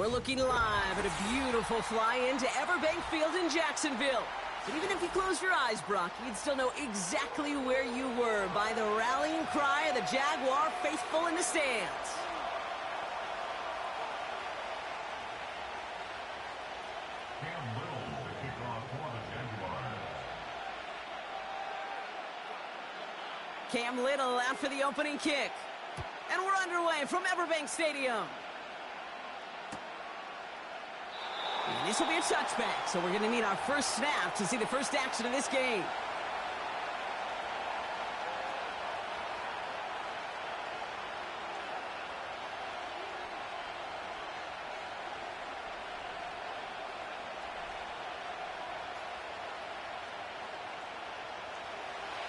We're looking live at a beautiful fly-in to Everbank Field in Jacksonville. But even if you close your eyes, Brock, you'd still know exactly where you were by the rallying cry of the Jaguar faithful in the stands. Cam Little out for the opening kick. And we're underway from Everbank Stadium. And this will be a touchback, so we're going to need our first snap to see the first action of this game.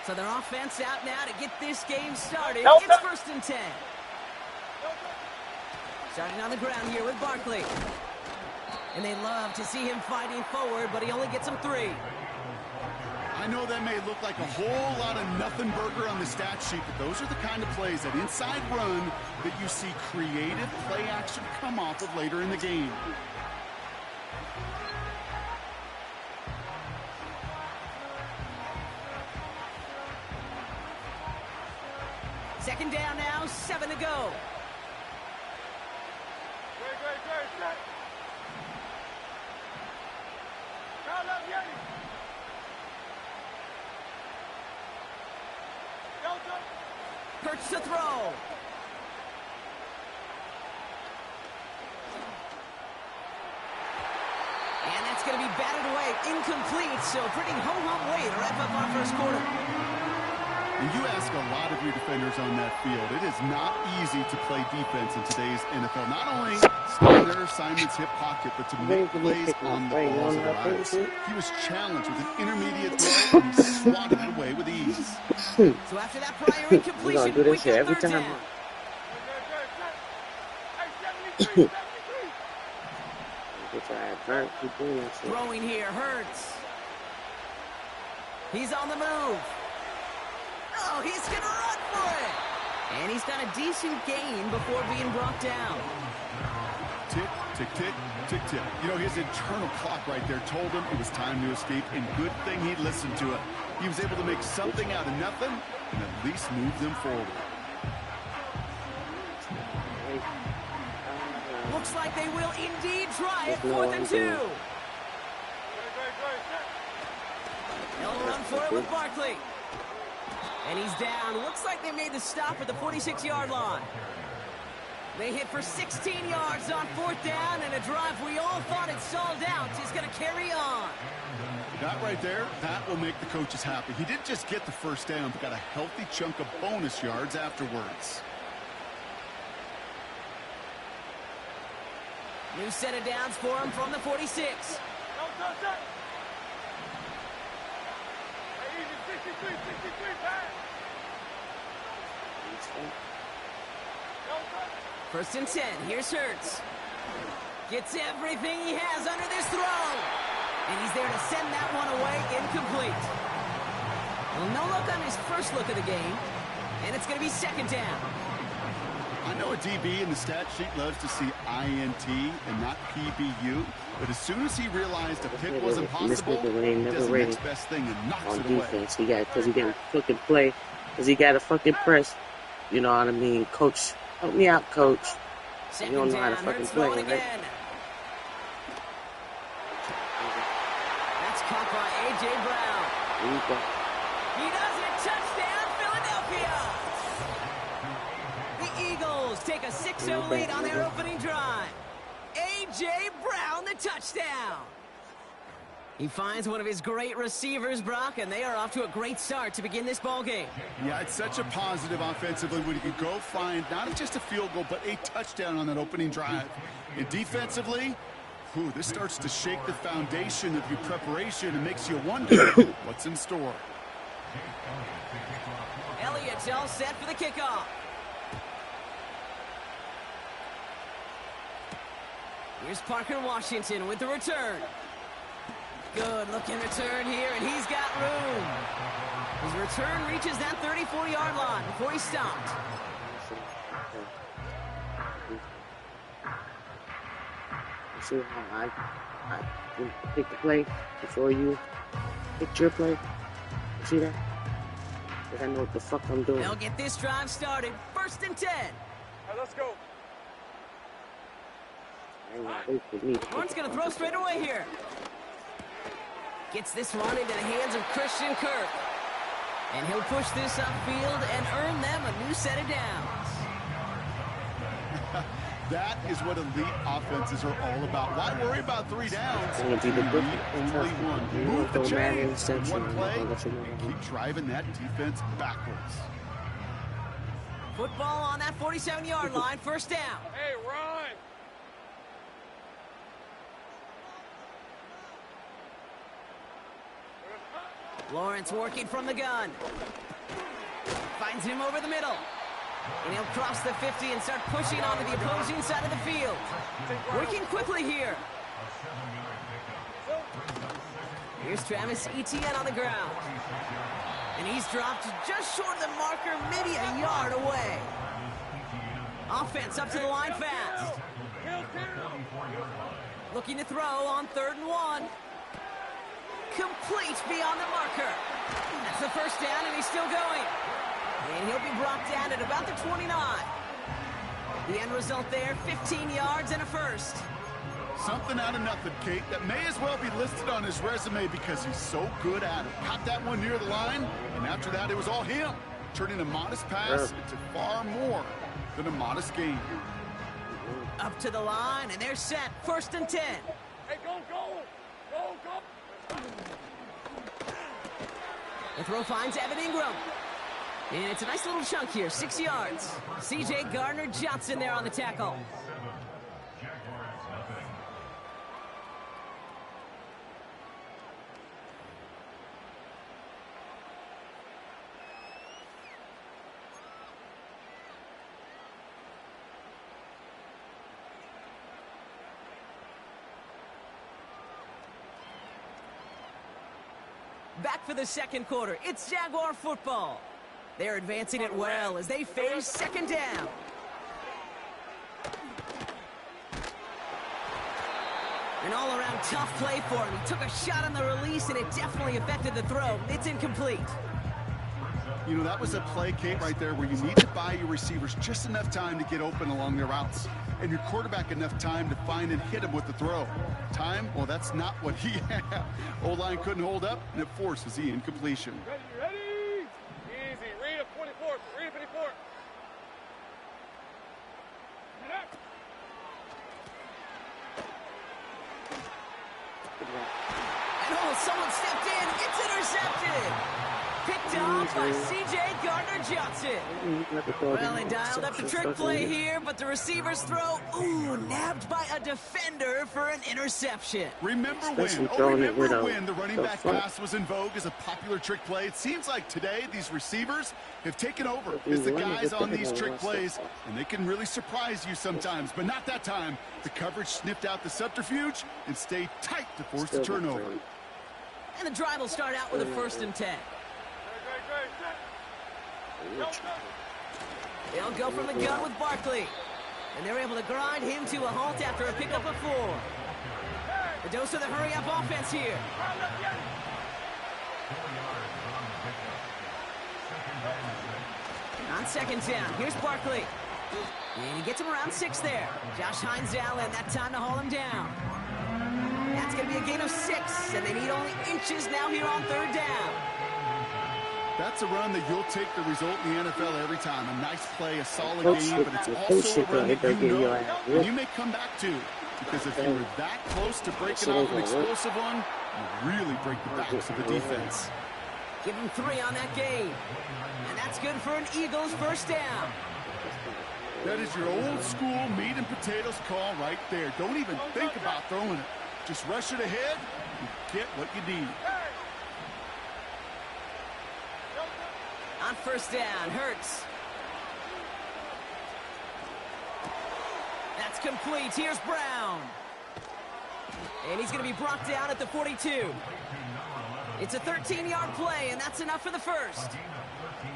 So their offense out now to get this game started. It's 1st and 10. Starting on the ground here with Barkley. And they love to see him fighting forward, but he only gets them 3. I know that may look like a whole lot of nothing burger on the stat sheet, but those are the kind of plays, that inside run, that you see creative play action come off of later in the game. Second down now, 7 to go. Hurts to throw. And that's going to be batted away, incomplete. So pretty ho-hum way to wrap up our first quarter. And you ask a lot of your defenders on that field. It is not easy to play defense in today's NFL. Not only stay their assignment's hip pocket, but to make plays on the balls of their eyes. He was challenged with an intermediate throw, and he swatted it away with ease. So after that prior incompletion, do this shit every time. Throwing here hurts. He's on the move. Oh, he's going to run for it. And he's got a decent gain before being brought down. Tick, tick, tick, tick, tick. You know, his internal clock right there told him it was time to escape, and good thing he listened to it. He was able to make something out of nothing and at least move them forward. Looks like they will indeed try it. 4th and 2. They'll run for it with Barkley. And he's down. Looks like they made the stop at the 46-yard line. They hit for 16 yards on 4th down, and a drive we all thought had stalled out is going to carry on. That right there, that will make the coaches happy. He didn't just get the first down, but got a healthy chunk of bonus yards afterwards. New set of downs for him from the 46. First and 10. Here's Hurts. Gets everything he has under this throw. And he's there to send that one away, incomplete. Well, no look on his first look of the game. And it's going to be 2nd down. I know a DB in the stat sheet loves to see INT and not PBU, but as soon as he realized a pick wasn't possible, he does the next best thing and knocks it away. Defense, because he got to fucking play, because he got to fucking press. You know what I mean? Coach, help me out, coach. You don't know how to fucking play, right? That's caught by A.J. Brown. There you go. He does it. Touchdown, Philadelphia. The Eagles take a 6-0 lead on their opening drive. A.J. Brown, the touchdown. He finds one of his great receivers, Brock, and they are off to a great start to begin this ballgame. Yeah, it's such a positive offensively when you can go find not just a field goal, but a touchdown on that opening drive. And defensively, this starts to shake the foundation of your preparation and makes you wonder what's in store. Elliott's all set for the kickoff. Here's Parker Washington with the return. Good looking return here, and he's got room. His return reaches that 34-yard line before he stopped. See how I pick the play before you pick your play. You see that? Because I know what the fuck I'm doing. They'll get this drive started. 1st and 10. All right, let's go. Lawrence going to throw straight away here. Gets this one into the hands of Christian Kirk. And he'll push this upfield and earn them a new set of downs. That is what elite offenses are all about. Why worry about 3 downs? It's going to be the book. Only one. Move the chains in one play and keep driving that defense backwards. Football on that 47-yard line. 1st down. Hey, Ryan. Lawrence working from the gun. Finds him over the middle. And he'll cross the 50 and start pushing onto the opposing side of the field. Working quickly here. Here's Travis Etienne on the ground. And he's dropped just short of the marker, maybe a yard away. Offense up to the line fast. Looking to throw on 3rd and 1. Complete beyond the marker. That's the 1st down, and he's still going. And he'll be brought down at about the 29. The end result there, 15 yards and a 1st. Something out of nothing, Kate, that may as well be listed on his resume because he's so good at it. Caught that one near the line, and after that, it was all him, turning a modest pass into far more than a modest gain. Up to the line, and they're set. 1st and 10. Hey, go, go. Go, go. The throw finds Evan Ingram. And it's a nice little chunk here, 6 yards. C.J. Gardner-Johnson there on the tackle. Back for the 2nd quarter. It's Jaguar football. They're advancing it well as they face 2nd down. An all-around tough play for him. He took a shot on the release, and it definitely affected the throw. It's incomplete. You know, that was a play, Kate, right there where you need to buy your receivers just enough time to get open along their routes, and your quarterback enough time to find and hit him with the throw. Time? Well, that's not what he had. O-line couldn't hold up, and it forces the incompletion. Ready? Easy. Read a 24. Read a 54. Get up. And someone stepped in. It's intercepted. Picked off by C.J. Gardner-Johnson. Well, they dialed up the trick play here, but the receiver's throw, nabbed by a defender for an interception. Remember when the running back pass was in vogue as a popular trick play? It seems like today these receivers have taken over as the guys on these trick plays, and they can really surprise you sometimes, but not that time. The coverage sniffed out the subterfuge and stayed tight to force the turnover. And the drive will start out with a 1st and 10. They'll go from the gun with Barkley. And they're able to grind him to a halt after a pickup of 4. The dose of the hurry-up offense here. On 2nd down, here's Barkley. And he gets him around 6 there. Josh Hines Allen, that time to haul him down. That's going to be a gain of 6, and they need only inches now here on 3rd down. That's a run that you'll take the result in the NFL every time. A nice play, a solid game, but it's also a run that you know and you may come back to. Because if you were that close to breaking off an explosive one, you really break the backs of the defense. Give him 3 on that game. And that's good for an Eagles 1st down. That is your old school meat and potatoes call right there. Don't even think about throwing it. Just rush it ahead and get what you need. On 1st down, Hurts. That's complete. Here's Brown. And he's going to be brought down at the 42. It's a 13-yard play, and that's enough for the 1st.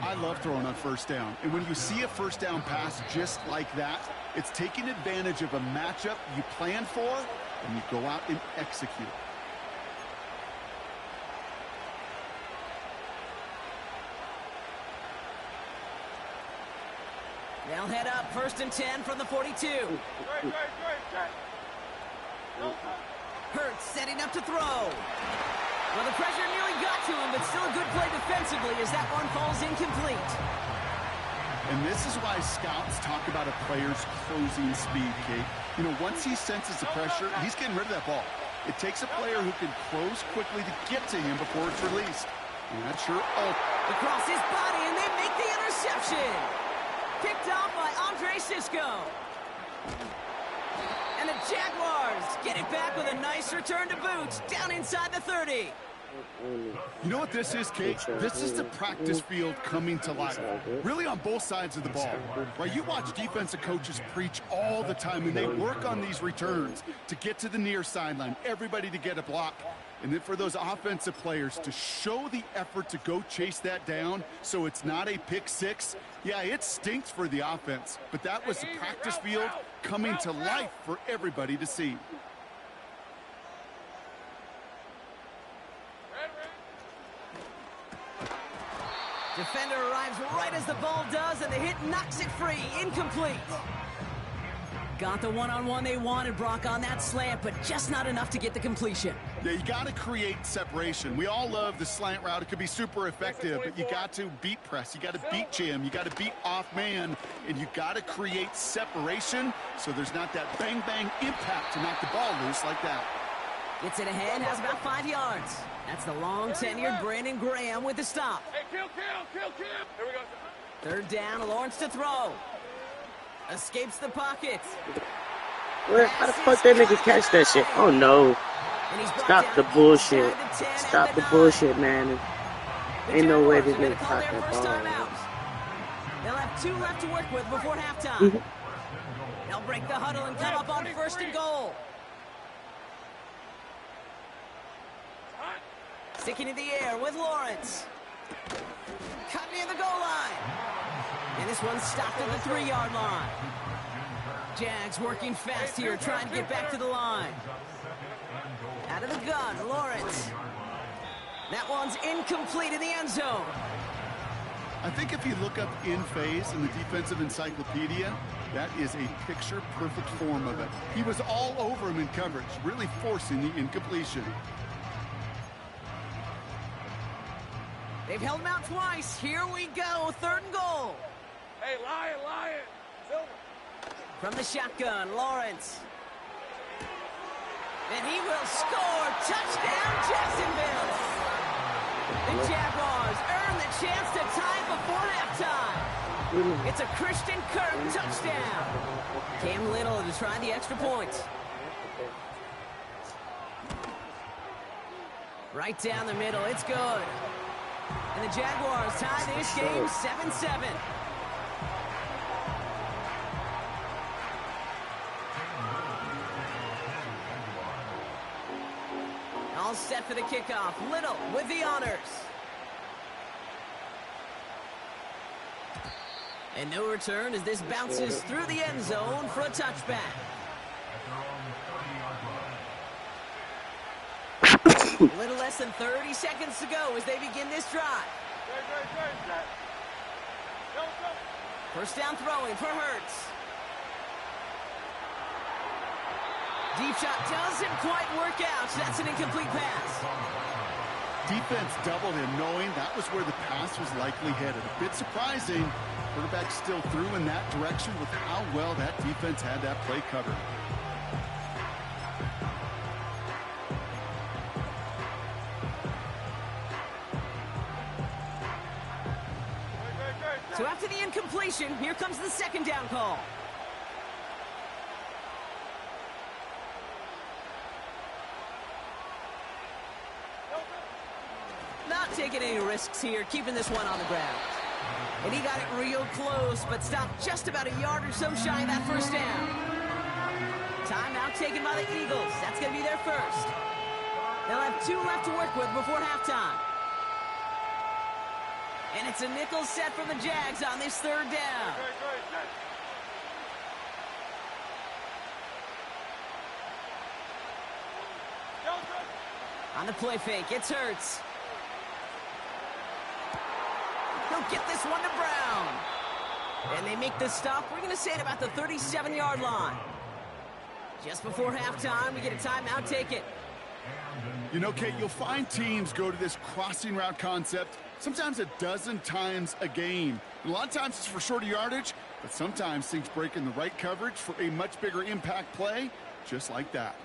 I love throwing on 1st down. And when you see a 1st down pass just like that, it's taking advantage of a matchup you planned for and you go out and execute. They'll head up 1st and 10 from the 42. Hurts setting up to throw. Well, the pressure nearly got to him, but still a good play defensively as that one falls incomplete. And this is why scouts talk about a player's closing speed, Kate. You know, once he senses the pressure, he's getting rid of that ball. It takes a player who can close quickly to get to him before it's released. And that's sure across his body, and they make the interception. Picked off by Andre Sisco. And the Jaguars get it back with a nice return to boot down inside the 30. You know what this is, Kate? This is the practice field coming to life. Really on both sides of the ball. Right? You watch defensive coaches preach all the time, and they work on these returns to get to the near sideline, everybody to get a block. And then for those offensive players to show the effort to go chase that down so it's not a pick six. Yeah, it stinks for the offense, but that was the practice field coming to life for everybody to see. Defender arrives right as the ball does, and the hit knocks it free. Incomplete. Got the one-on-one they wanted, Brock, on that slant, but just not enough to get the completion. Yeah, you got to create separation. We all love the slant route. It could be super effective, but you got to beat press. You got to beat jam. You got to beat off man, and you got to create separation so there's not that bang-bang impact to knock the ball loose like that. Gets it ahead, has about 5 yards. That's the long-tenured Brandon Graham with the stop. Hey, kill. Here we go. 3rd down, Lawrence to throw. Escapes the pocket. Where? How the fuck that nigga catch that shit? Oh, no. Stop the bullshit. Stop the bullshit, man. Ain't no way this nigga caught that ball. They'll have 2 left to work with before halftime. They'll break the huddle and come up on 1st and goal. Sticking in the air with Lawrence. Cut near the goal line. And this one's stopped at the 3-yard line. Jags working fast here, trying to get back to the line. Out of the gun, Lawrence. That one's incomplete in the end zone. I think if you look up in phase in the defensive encyclopedia, that is a picture-perfect form of it. He was all over him in coverage, really forcing the incompletion. They've held him out twice. Here we go, 3rd and goal. Hey, Lion. Silver. From the shotgun, Lawrence. And he will score. Touchdown, Jacksonville. The Jaguars earn the chance to tie before halftime. It's a Christian Kirk touchdown. Cam Little to try the extra point. Right down the middle. It's good. And the Jaguars tie this game 7-7. All set for the kickoff. Little with the honors. And no return as this bounces through the end zone for a touchback. A little less than 30 seconds to go as they begin this drive. 1st down throwing for Hurts. Deep shot doesn't quite work out. That's an incomplete pass. Defense doubled him, knowing that was where the pass was likely headed. A bit surprising. Quarterback still threw in that direction with how well that defense had that play covered. So after the incompletion, here comes the 2nd down call. Not taking any risks here, keeping this one on the ground. And he got it real close, but stopped just about a yard or so shy of that 1st down. Timeout taken by the Eagles. That's going to be their first. They'll have 2 left to work with before halftime. And it's a nickel set from the Jags on this 3rd down. On the play fake, it's Hurts. He'll get this one to Brown. And they make the stop. We're going to say at about the 37-yard line. Just before halftime, we get a timeout. Take it. You know, Kate, you'll find teams go to this crossing route concept sometimes a dozen times a game. And a lot of times it's for shorter yardage, but sometimes things break in the right coverage for a much bigger impact play, just like that.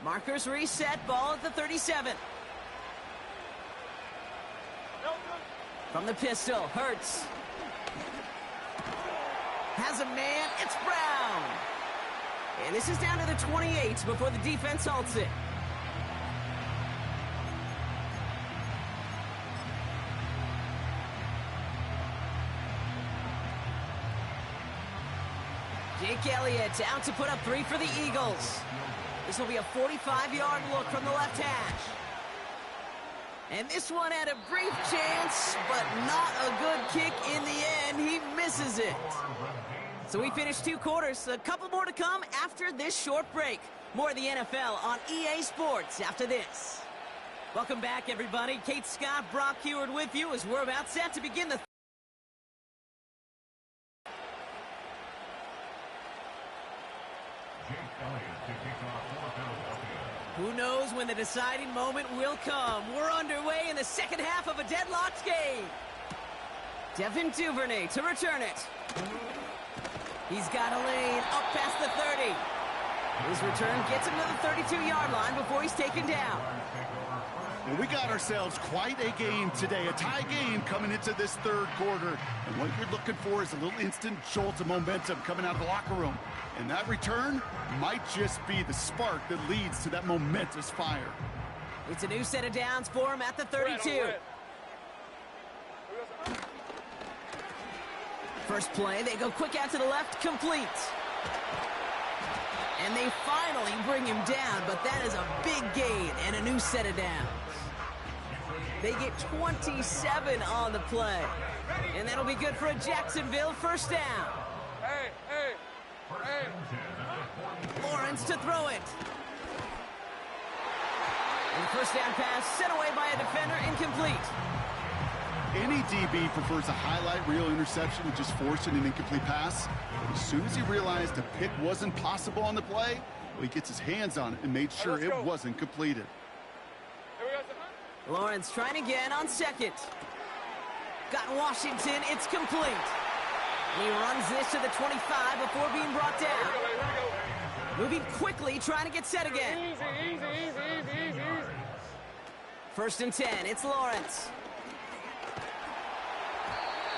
Markers reset, ball at the 37. From the pistol, Hurts. Has a man, it's Brown. And this is down to the 28 before the defense halts it. Jake Elliott out to put up 3 for the Eagles. This will be a 45-yard look from the left hash. And this one had a brief chance, but not a good kick in the end. He misses it. So we finished 2 quarters. A couple more to come after this short break. More of the NFL on EA Sports after this. Welcome back, everybody. Kate Scott, Brock Heward with you as we're about set to begin the Who knows when the deciding moment will come. We're underway in the second half of a deadlocked game. Devin Duvernay to return it. He's got a lane up past the 30. His return gets him to the 32-yard line before he's taken down. Well, we got ourselves quite a game today, a tie game coming into this third quarter. And what you're looking for is a little instant jolt of momentum coming out of the locker room. And that return might just be the spark that leads to that momentous fire. It's a new set of downs for him at the 32. First play, they go quick out to the left, complete. And they finally bring him down, but that is a big gain and a new set of downs. They get 27 on the play. And that'll be good for a Jacksonville first down. Hey. Lawrence to throw it. And the first down pass sent away by a defender, incomplete. Any DB prefers a highlight reel interception to just forcing an incomplete pass. But as soon as he realized a pick wasn't possible on the play, well, he gets his hands on it and made sure it wasn't completed. Lawrence trying again on second. Got Washington, it's complete. He runs this to the 25 before being brought down. Moving quickly, trying to get set again. Easy. First and 10, it's Lawrence.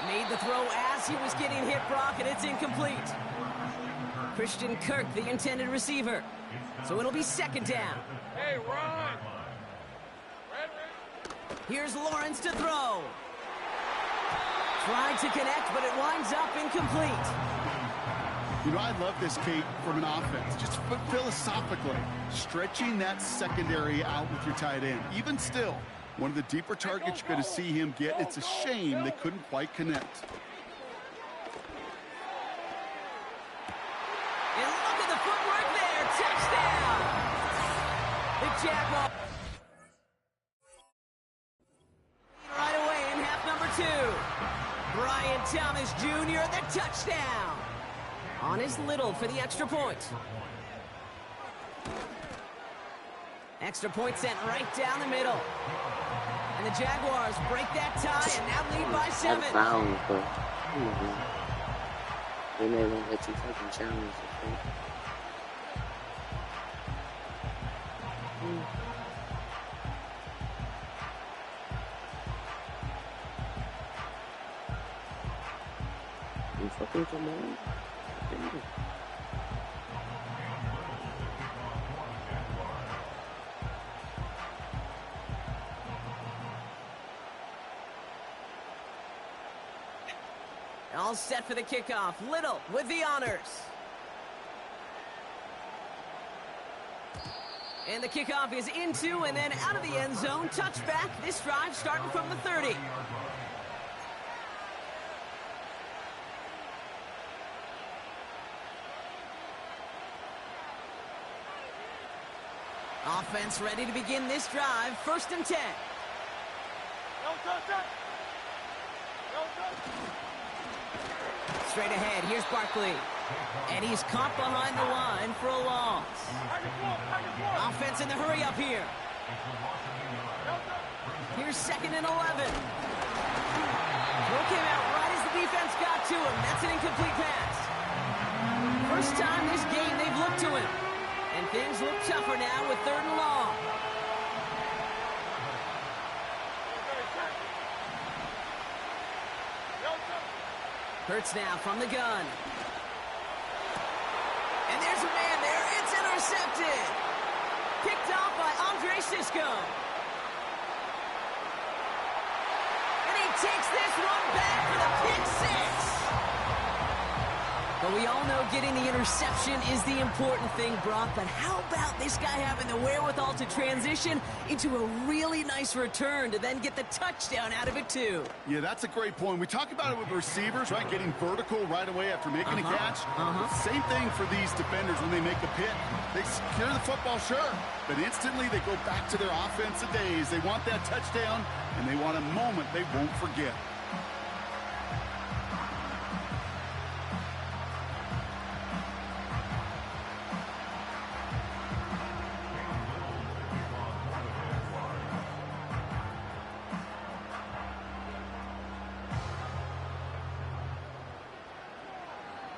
Made the throw as he was getting hit, Brock, and it's incomplete. Christian Kirk, the intended receiver. So it'll be second down. Hey, run! Here's Lawrence to throw. Tried to connect, but it winds up incomplete. You know, I love this, Kate, from an offense. Just philosophically, stretching that secondary out with your tight end. Even still, one of the deeper targets you're going to see him get. It's a shame they couldn't quite connect. And look at the footwork there. Touchdown! The Jaguars right away in half number 2. Brian Thomas Jr., the touchdown. On his Little for the extra point. Extra point sent right down the middle. And the Jaguars break that tie and now lead by 7. That's foul, but they never gonna let you fucking challenge it. You fucking come on. All set for the kickoff. Little with the honors. And the kickoff is into and then out of the end zone. Touchback. This drive starting from the 30. Offense ready to begin this drive. 1st and 10. Straight ahead, here's Barkley. And he's caught behind the line for a loss. Offense in the hurry up here. Here's 2nd and 11. Throw came out right as the defense got to him. That's an incomplete pass. First time this game they've looked to him. And things look tougher now with 3rd and long. Hurts now from the gun. And there's a man there. It's intercepted. Picked off by Andre Sisco. And he takes this one back for the pick 6. But we all know getting the interception is the important thing, Brock. But how about this guy having the wherewithal to transition into a really nice return to then get the touchdown out of it, too? Yeah, that's a great point. We talk about it with receivers, right? Getting vertical right away after making a catch. Same thing for these defenders when they make the pick. They secure the football, sure, but instantly they go back to their offensive days. They want that touchdown, and they want a moment they won't forget.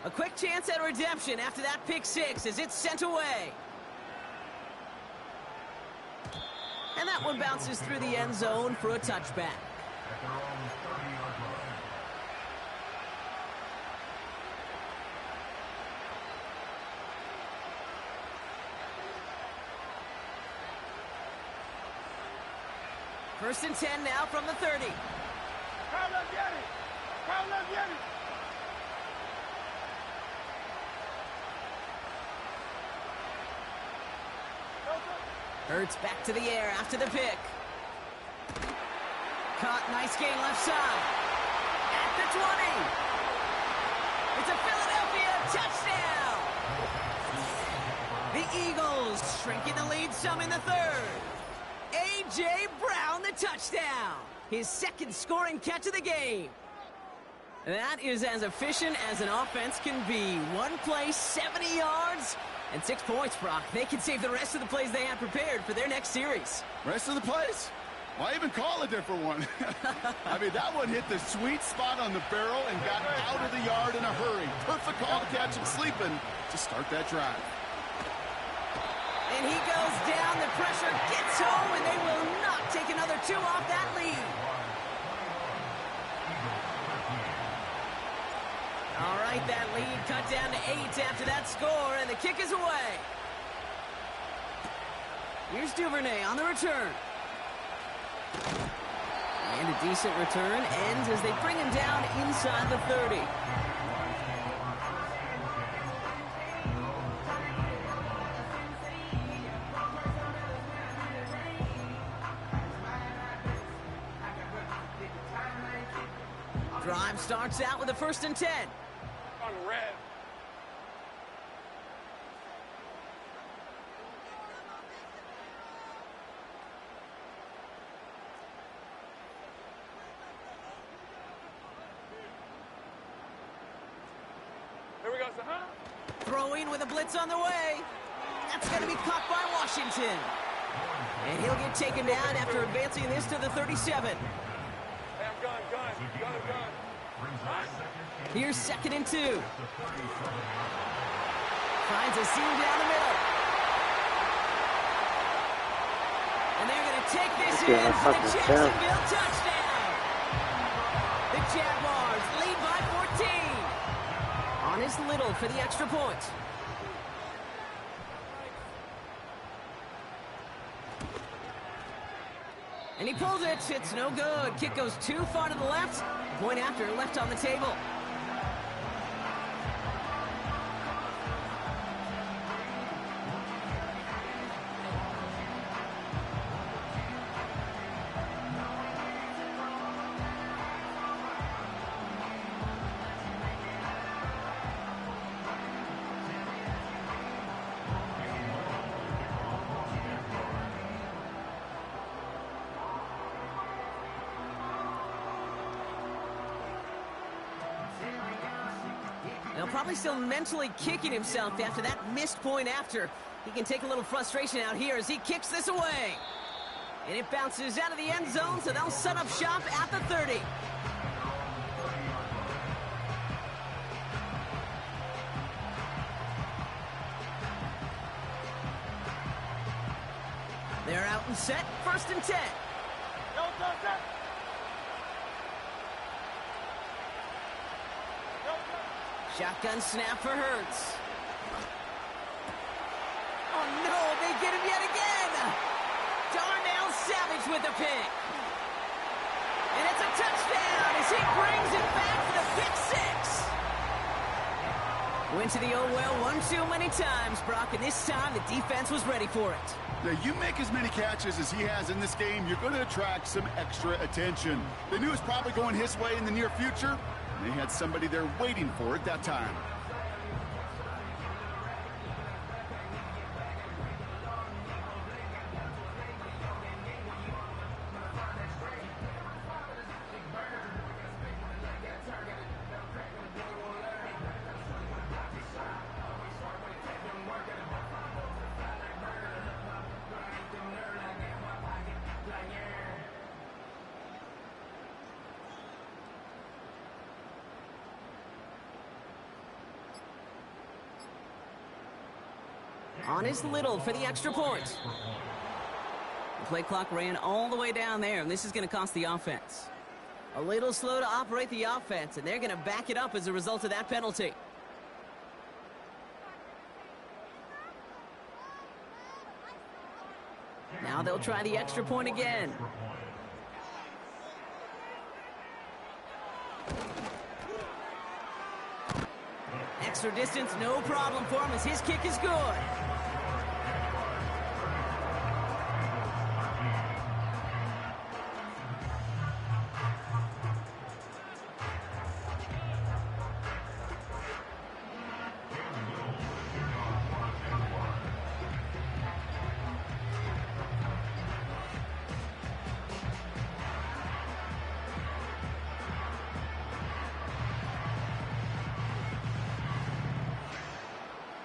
A quick chance at redemption after that pick 6 as it's sent away. And that one bounces through the end zone for a touchback. First and 10 now from the 30. Hurts back to the air after the pick. Caught, nice gain left side. At the 20. It's a Philadelphia touchdown. The Eagles shrinking the lead some in the 3rd. A.J. Brown, the touchdown. His 2nd scoring catch of the game. That is as efficient as an offense can be. One play, 70 yards. And 6 points, Brock. They can save the rest of the plays they had prepared for their next series. Rest of the plays? Why even call a different one? I mean, that one hit the sweet spot on the barrel and got out of the yard in a hurry. Perfect call to catch him sleeping to start that drive. And he goes down. The pressure gets home, and they will not take another 2 off that lead. All right, that lead cut down to 8 after that score, and the kick is away. Here's Duvernay on the return. And a decent return ends as they bring him down inside the 30. Drive starts out with a 1st and 10. On red. Here we go, son. Throwing with a blitz on the way. That's going to be caught by Washington. And he'll get taken down after advancing this to the 37. Hey, I'm gun. Here's 2nd and 2. Finds a seam down the middle. And they're going to take this in for the Jacksonville touchdown. The Jaguars lead by 14. On is Little for the extra point. And he pulls it. It's no good. Kick goes too far to the left. Point after left on the table. probably still mentally kicking himself after that missed point after. He can take a little frustration out here as he kicks this away. And it bounces out of the end zone, so they'll set up shop at the 30. They're out and set, 1st and 10. Shotgun snap for Hurts. Oh no, they get him yet again! Darnell Savage with the pick. And it's a touchdown as he brings it back for the pick 6. Went to the oh well one too many times, Brock, and this time the defense was ready for it. Now, you make as many catches as he has in this game, you're going to attract some extra attention. They knew it was probably going his way in the near future, and they had somebody there waiting for it that time. On is Little for the extra point. The play clock ran all the way down there, and this is going to cost the offense. A little slow to operate the offense, and they're going to back it up as a result of that penalty. Now they'll try the extra point again. Extra distance, no problem for him as his kick is good.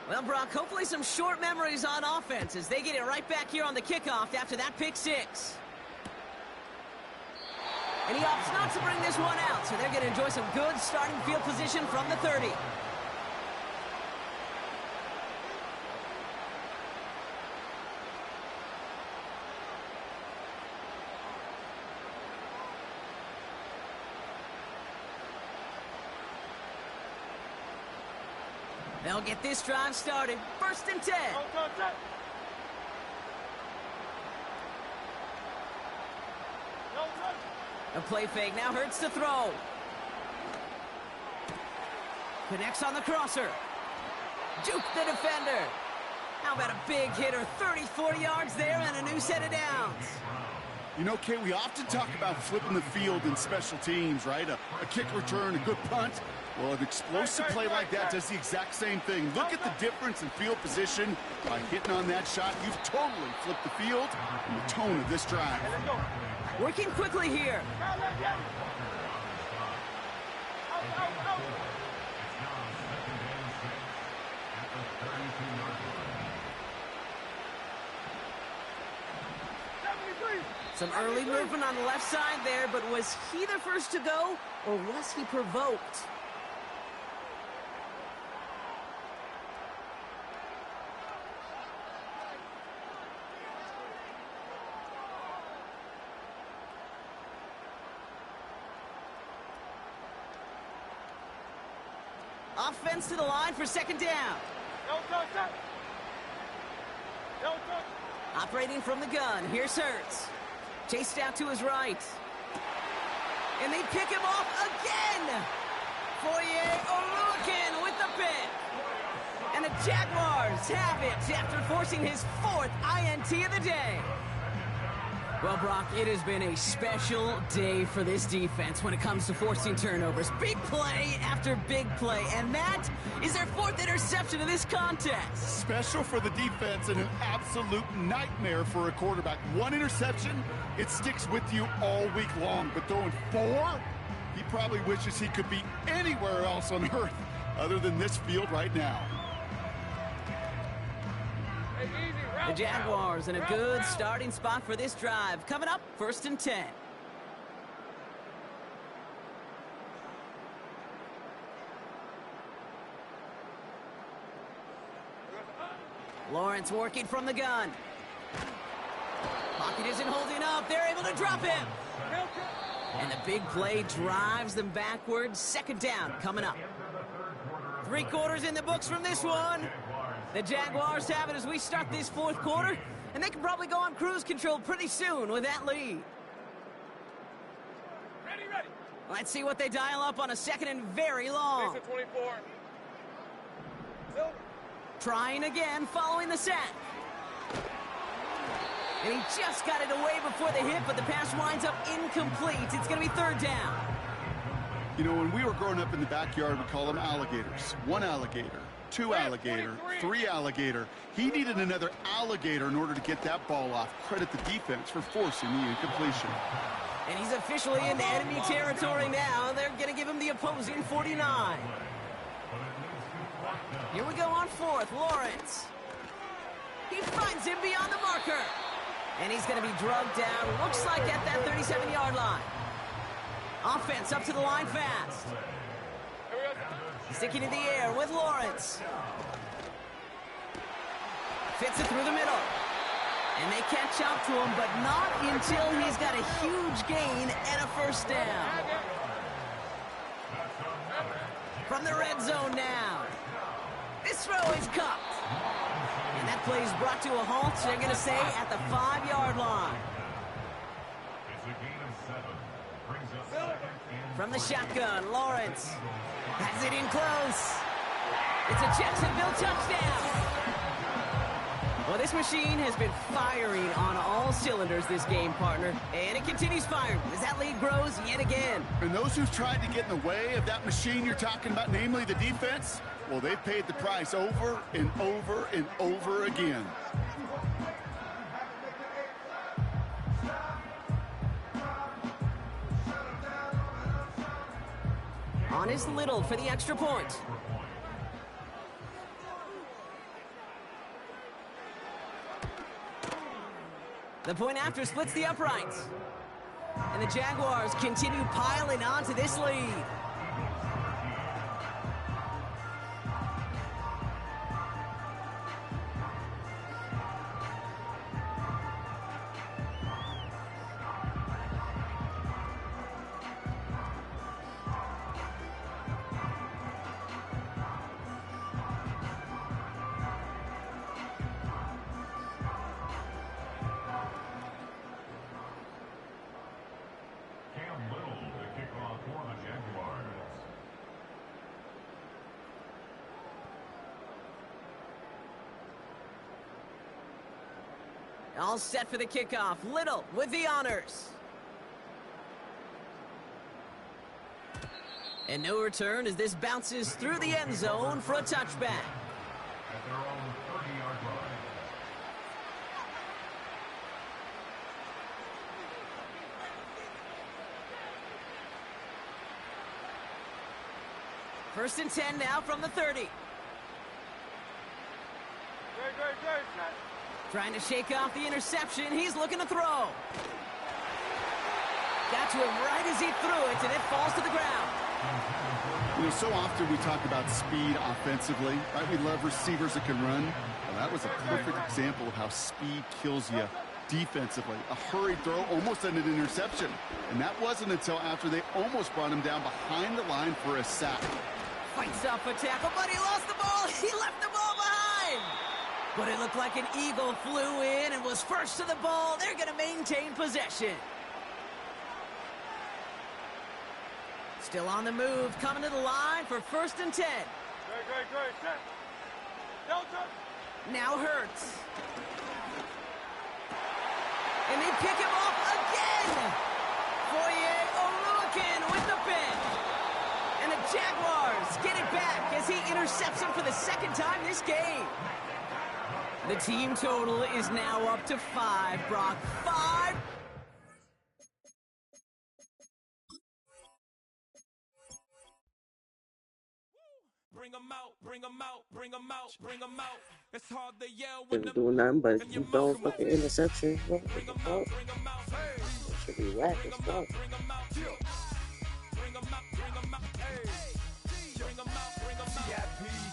Well, Brock, hopefully some short memories on offense as they get it right back here on the kickoff after that pick 6. And he opts not to bring this one out, so they're going to enjoy some good starting field position from the 30. They'll get this drive started. 1st and 10. A play fake now Hurts to throw. Connects on the crosser. Juke the defender. How about a big hitter? 30, 40 yards there and a new set of downs. You know, Kay, we often talk about flipping the field in special teams, right? A kick return, a good punt. Well, an explosive play like that does the exact same thing. Look at the difference in field position. By hitting on that shot, you've totally flipped the field and the tone of this drive. Working quickly here. Some early movement on the left side there, but was he the first to go, or was he provoked? Offense to the line for 2nd down. Operating from the gun, here's Hurts. Chased out to his right. And they pick him off again! Foye Oluokun with the pick. And the Jaguars have it after forcing his 4th INT of the day. Well, Brock, it has been a special day for this defense when it comes to forcing turnovers. Big play after big play, and that is their 4th interception of this contest. Special for the defense and an absolute nightmare for a quarterback. 1 interception, it sticks with you all week long, but throwing 4, he probably wishes he could be anywhere else on earth. other than this field right now. The Jaguars in a good starting spot for this drive. Coming up, 1st and 10. Lawrence working from the gun. Pocket isn't holding up. They're able to drop him. And the big play drives them backwards. 2nd down coming up. 3 quarters in the books from this one. The Jaguars have it as we start this 4th quarter, and they can probably go on cruise control pretty soon with that lead. Ready. Let's see what they dial up on a 2nd and very long. 24. Silver. Trying again following the sack. And he just got it away before the hit, but the pass winds up incomplete. It's going to be 3rd down. You know, when we were growing up in the backyard, we call them alligators. 1 alligator, 2 alligator, 3 alligator. He needed another alligator in order to get that ball off. Credit the defense for forcing the incompletion. And he's officially in enemy territory now. They're going to give him the opposing 49. Here we go on 4th. Lawrence. He finds him beyond the marker. And he's going to be drugged down. Looks like at that 37-yard line. Offense up to the line fast. Sticking in the air with Lawrence. Fits it through the middle. And they catch up to him, but not until he's got a huge gain and a 1st down. From the red zone now. This throw is cupped. And that play is brought to a halt, they're going to say, at the 5-yard line. From the shotgun, Lawrence has it in close. It's a Jacksonville touchdown. Well, this machine has been firing on all cylinders this game, partner. And it continues firing as that lead grows yet again. And those who've tried to get in the way of that machine you're talking about, namely the defense, well, they've paid the price over and over and over again. On is Little for the extra point. The point after splits the uprights. And the Jaguars continue piling on to this lead. All set for the kickoff. Little with the honors. And no return as this bounces through the end zone for a touchback. At their own 30-yard line. First and 10 now from the 30. Great. Trying to shake off the interception. He's looking to throw. Got to him right as he threw it, and it falls to the ground. You know, so often we talk about speed offensively, right? We love receivers that can run. Well, that was a perfect example of how speed kills you defensively. A hurried throw almost ended an interception. And that wasn't until after they almost brought him down behind the line for a sack. Fights off a tackle, but he lost the ball. He left the ball behind. But it looked like an eagle flew in and was first to the ball. They're going to maintain possession. Still on the move, coming to the line for first and 10. Great. Set. Delta. Now Hurts. And they pick him off again. Foye Oluwakin with the pick. And the Jaguars get it back as he intercepts him for the second time this game. The team total is now up to 5, Brock. 5. Didn't do nothing but throw fucking interceptions. What the fuck? That should be whack as fuck.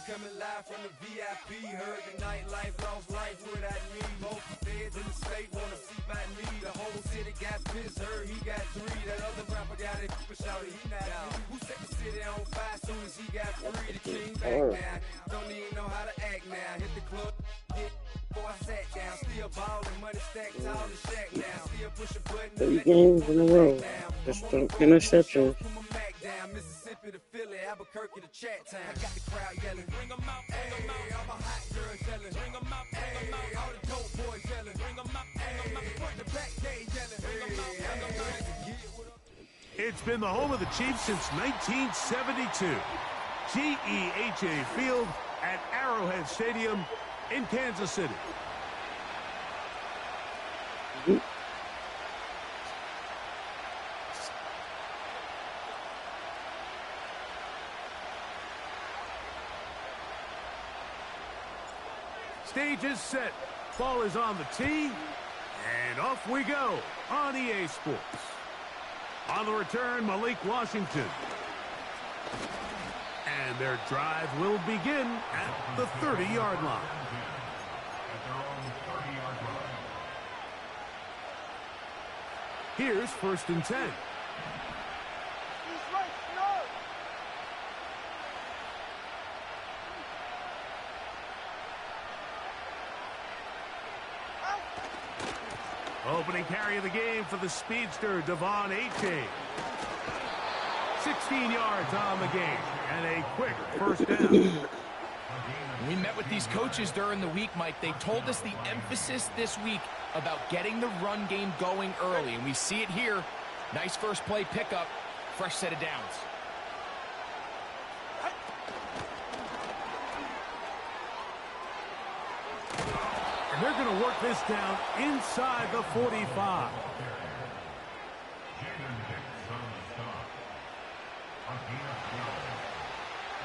Coming live from the VIP, heard the nightlife, lost life without me. Most feds in the state wanna see by me. The whole city got pissed, heard he got 3. That other rapper got it, but shouted he not me. Who set the city on fire soon as he got free? The king back now, don't even know how to act now. Hit the club, before I sat down. Still ballin', money stacked tall and shack now. Still push a button. 3 games in a row. Just don't interceptions. Mississippi to Philly, Albuquerque to Chat Town. I got the crowd yelling, bring 'em out, hey, all my hot girls yelling, bring 'em out, hey, all the dope boys yelling, bring 'em out, hey, front the back gate yelling, bring 'em out. It's been the home of the Chiefs since 1972. GEHA Field at Arrowhead Stadium in Kansas City. Stage is set. Ball is on the tee. And off we go on EA Sports. On the return, Malik Washington. And their drive will begin at the 30-yard line. At their own 30-yard line. Here's 1st and 10. Opening carry of the game for the speedster, Devon Achane. 16 yards on the game and a quick 1st down. We met with these coaches during the week, Mike. They told us the emphasis this week about getting the run game going early, and we see it here. Nice first play pickup, fresh set of downs. And they're going to work this down inside the 45. Jaden Hicks on the stop. A gain of 12.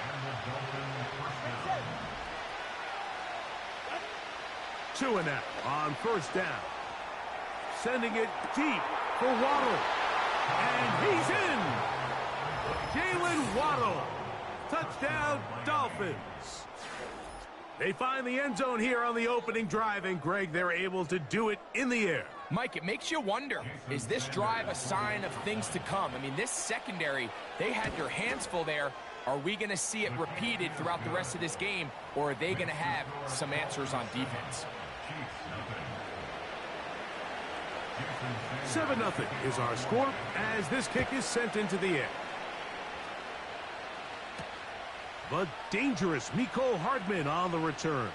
And the Dolphins first down. 2 and out on 1st down. Sending it deep for Waddle. And he's in. Jalen Waddle. Touchdown, Dolphins. They find the end zone here on the opening drive, and Greg, they're able to do it in the air. Mike, it makes you wonder, is this drive a sign of things to come? I mean, this secondary, they had their hands full there. Are we going to see it repeated throughout the rest of this game, or are they going to have some answers on defense? 7-0 is our score as this kick is sent into the air. The dangerous Mecole Hardman on the return.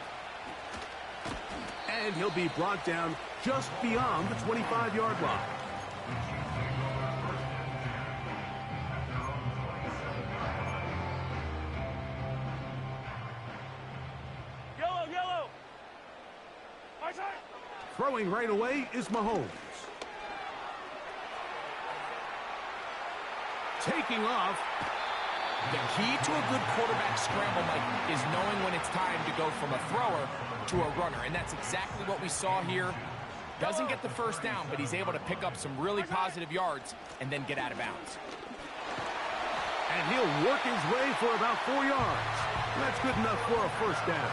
And he'll be brought down just beyond the 25-yard line. Yellow! My side! Throwing right away is Mahomes. Taking off. The key to a good quarterback scramble, Mike, is knowing when it's time to go from a thrower to a runner, and that's exactly what we saw here. Doesn't get the first down, but he's able to pick up some really positive yards and then get out of bounds. And he'll work his way for about 4 yards. That's good enough for a 1st down.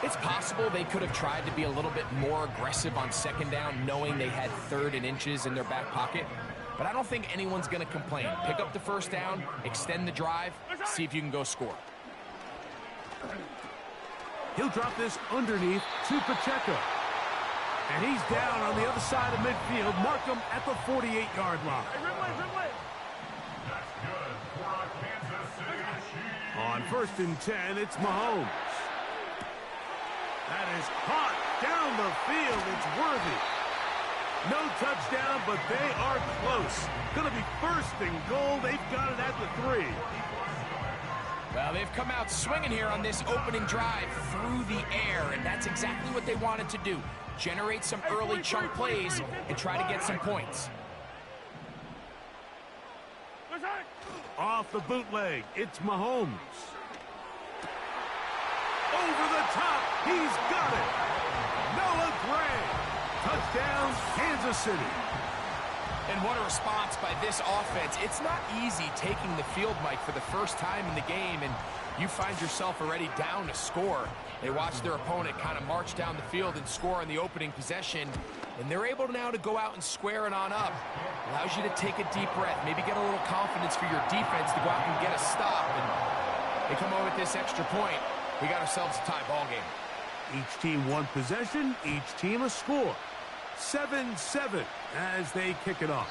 It's possible they could have tried to be a little bit more aggressive on 2nd down, knowing they had 3rd and inches in their back pocket. But I don't think anyone's going to complain. Pick up the 1st down, extend the drive, see if you can go score. He'll drop this underneath to Pacheco. And he's down on the other side of midfield. Mark him at the 48-yard line. That's good for a Kansas City Chiefs. On 1st and 10, it's Mahomes. That is caught down the field. It's worthy. No touchdown, but they are close. Going to be 1st and goal. They've got it at the 3. Well, they've come out swinging here on this opening drive through the air, and that's exactly what they wanted to do. Generate some early chunk plays and try to get some points. Off the bootleg, it's Mahomes. Over the top. He's got it. Noah Gray. Touchdown, Kansas City. And what a response by this offense. It's not easy taking the field, Mike, for the first time in the game, and you find yourself already down to score. They watch their opponent kind of march down the field and score on the opening possession, and they're able now to go out and square it on up. Allows you to take a deep breath, maybe get a little confidence for your defense to go out and get a stop. And they come over with this extra point. We got ourselves a tie ball game. Each team one possession, each team a score. 7-7 as they kick it off.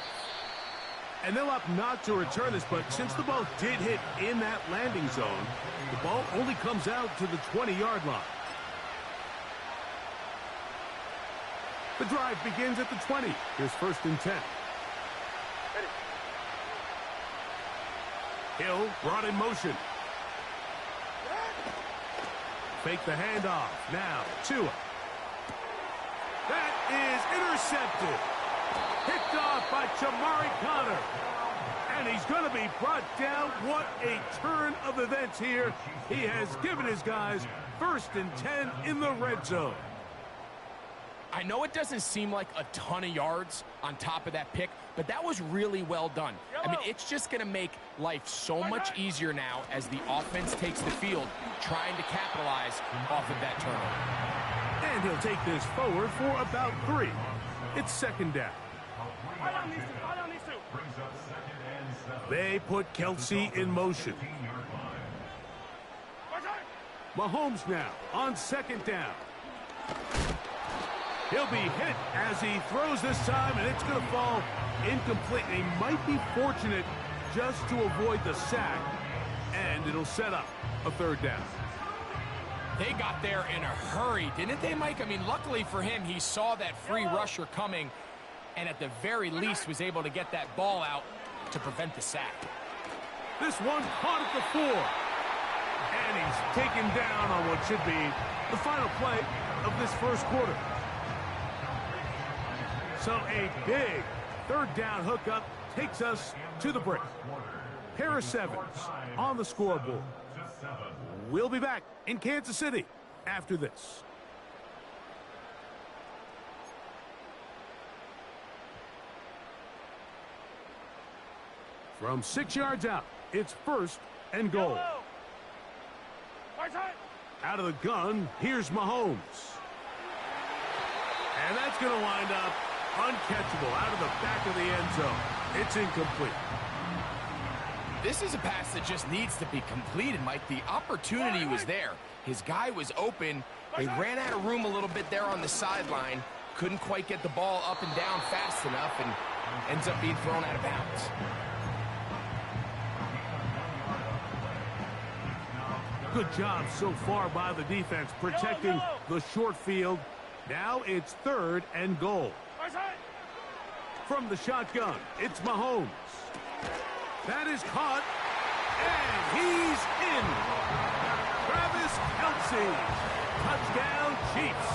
And they'll opt not to return this, but since the ball did hit in that landing zone, the ball only comes out to the 20-yard line. The drive begins at the 20. Here's 1st and 10. Hill brought in motion. Fake the handoff. Now, Tua. That is intercepted. Picked off by Jamari Connor. And he's going to be brought down. What a turn of events here. He has given his guys 1st and 10 in the red zone. I know it doesn't seem like a ton of yards on top of that pick, but that was really well done. I mean, it's just going to make life so much easier now as the offense takes the field, trying to capitalize off of that turnover. And he'll take this forward for about 3. It's 2nd down. They put Kelsey in motion. Mahomes now on 2nd down. He'll be hit as he throws this time, and it's going to fall incomplete. He might be fortunate just to avoid the sack, and it'll set up a 3rd down. They got there in a hurry, didn't they, Mike? I mean, luckily for him, he saw that free rusher coming, and at the very least was able to get that ball out to prevent the sack. This one caught at the 4. And he's taken down on what should be the final play of this 1st quarter. So a big 3rd down hookup takes us to the break. Pair of 7s on the scoreboard. We'll be back in Kansas City after this. From 6 yards out, it's 1st and goal. Out of the gun, here's Mahomes. And that's going to wind up uncatchable out of the back of the end zone. It's incomplete. This is a pass that just needs to be completed, Mike. The opportunity was there. His guy was open. They ran out of room a little bit there on the sideline. Couldn't quite get the ball up and down fast enough and ends up being thrown out of bounds. Good job so far by the defense protecting the short field. Now it's 3rd and goal. From the shotgun, it's Mahomes. That is caught, and he's in. Travis Kelce. Touchdown, Chiefs.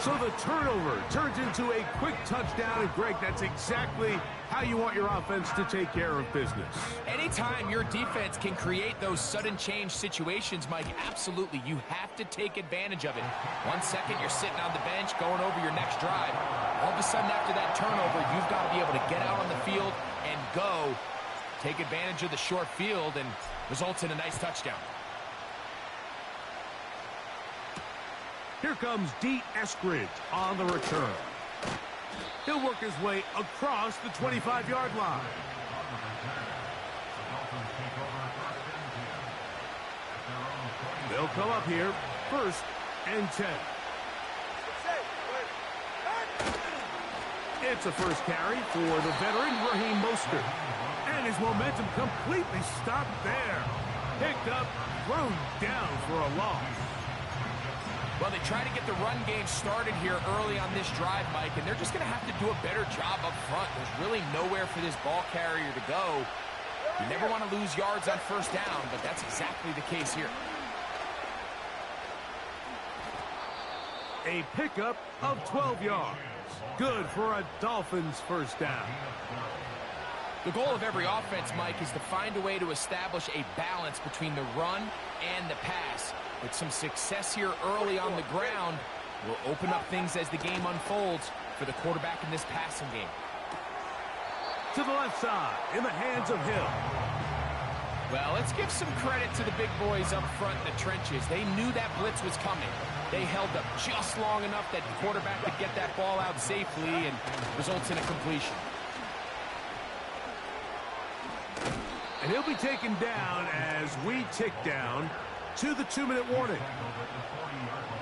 So the turnover turns into a quick touchdown, and Greg, that's exactly how you want your offense to take care of business. Anytime your defense can create those sudden change situations, Mike, absolutely, you have to take advantage of it. 1 second, you're sitting on the bench, going over your next drive. All of a sudden, after that turnover, you've got to be able to get out on the field and go. Take advantage of the short field, and results in a nice touchdown. Here comes D. Eskridge on the return. He'll work his way across the 25-yard line. They'll come up here, 1st and 10. It's a first carry for the veteran Raheem Mostert. And his momentum completely stopped there. Picked up, thrown down for a loss. Well, they try to get the run game started here early on this drive, Mike, and they're just going to have to do a better job up front. There's really nowhere for this ball carrier to go. You never want to lose yards on 1st down, but that's exactly the case here. A pickup of 12 yards. Good for a Dolphins 1st down. The goal of every offense, Mike, is to find a way to establish a balance between the run and the pass. With some success here early on the ground, will open up things as the game unfolds for the quarterback in this passing game. To the left side, in the hands of Hill. Well, let's give some credit to the big boys up front in the trenches. They knew that blitz was coming. They held up just long enough that the quarterback could get that ball out safely and results in a completion. And he'll be taken down as we tick down to the 2-minute warning.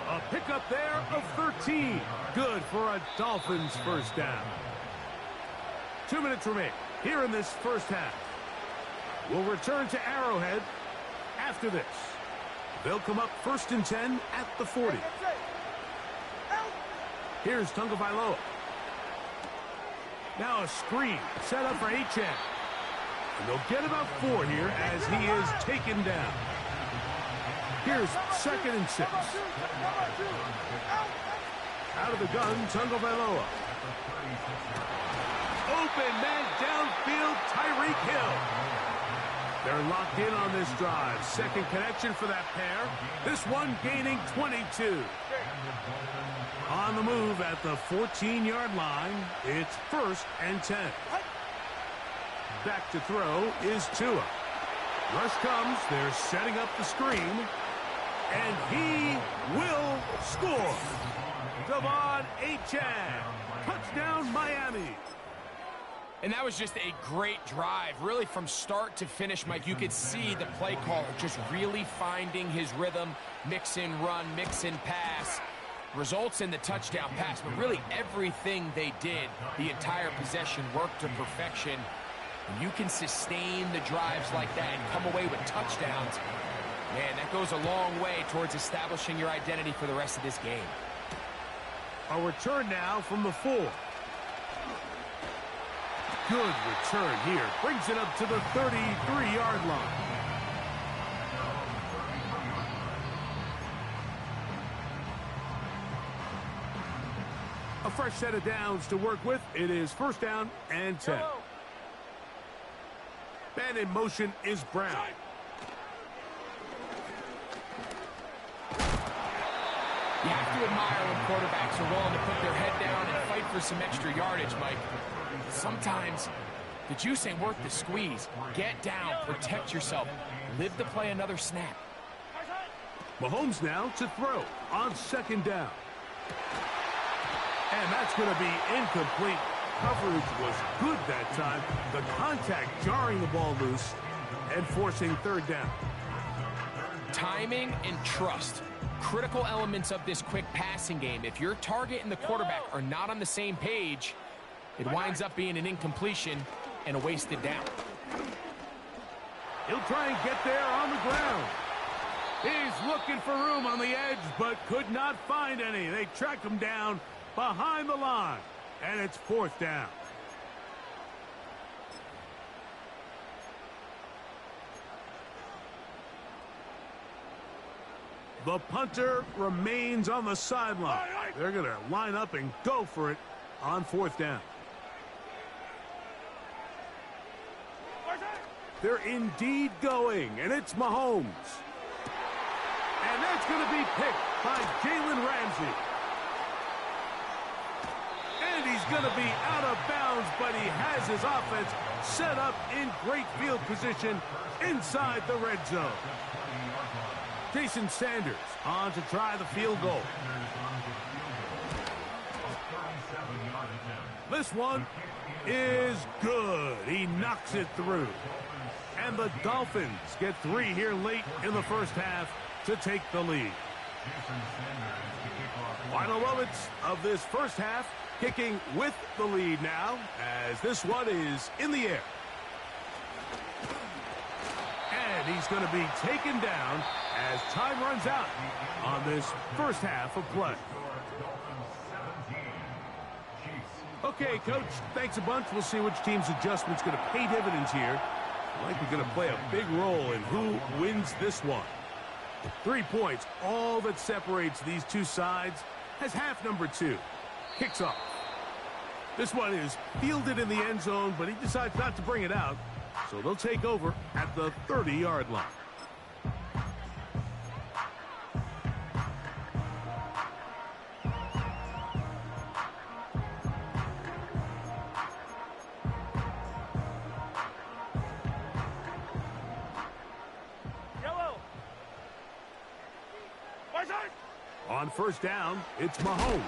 A pickup there of 13. Good for a Dolphins first down. 2 minutes remain here in this first half. We'll return to Arrowhead after this. They'll come up 1st and 10 at the 40. Here's Tagovailoa. Now a screen set up for Achane. And they'll get about 4 here as he is taken down. Here's 2nd and 6. Out of the gun, Tagovailoa. Open man downfield, Tyreek Hill. They're locked in on this drive. Second connection for that pair. This one gaining 22. On the move at the 14-yard line, it's 1st and 10. Back to throw is Tua. Rush comes. They're setting up the screen. And he will score. Devon Achane. Touchdown, Miami. And that was just a great drive. Really, from start to finish, Mike, you could see the play caller just really finding his rhythm. Mix in run, mix in pass. Results in the touchdown pass. But really, everything they did, the entire possession, worked to perfection. And you can sustain the drives like that and come away with touchdowns. Man, that goes a long way towards establishing your identity for the rest of this game. A return now from the 4. Good return here. Brings it up to the 33-yard line. A fresh set of downs to work with. It is 1st down and 10. Man in motion is Brown. You have to admire when quarterbacks are willing to put their head down and fight for some extra yardage, Mike. Sometimes the juice ain't worth the squeeze. Get down, protect yourself, live to play another snap. Mahomes now to throw on 2nd down. And that's going to be incomplete. Coverage was good that time. The contact jarring the ball loose and forcing 3rd down. Timing and trust. Critical elements of this quick passing game. If your target and the quarterback are not on the same page, it winds up being an incompletion and a wasted down. He'll try and get there on the ground. He's looking for room on the edge, but could not find any. They track him down behind the line, and it's 4th down. The punter remains on the sideline. They're going to line up and go for it on 4th down. They're indeed going, and it's Mahomes. And that's going to be picked by Jalen Ramsey. And he's going to be out of bounds, but he has his offense set up in great field position inside the red zone. Jason Sanders on to try the field goal. This one is good. He knocks it through. And the Dolphins get 3 here late in the first half to take the lead. Final moments of this first half, kicking with the lead now as this one is in the air. And he's going to be taken down as time runs out on this first half of play. Okay, Coach, thanks a bunch. We'll see which team's adjustment's going to pay dividends here. Likely going to play a big role in who wins this one. 3 points, all that separates these two sides, as half number 2 kicks off. This one is fielded in the end zone, but he decides not to bring it out. So they'll take over at the 30-yard line. On first down, it's Mahomes.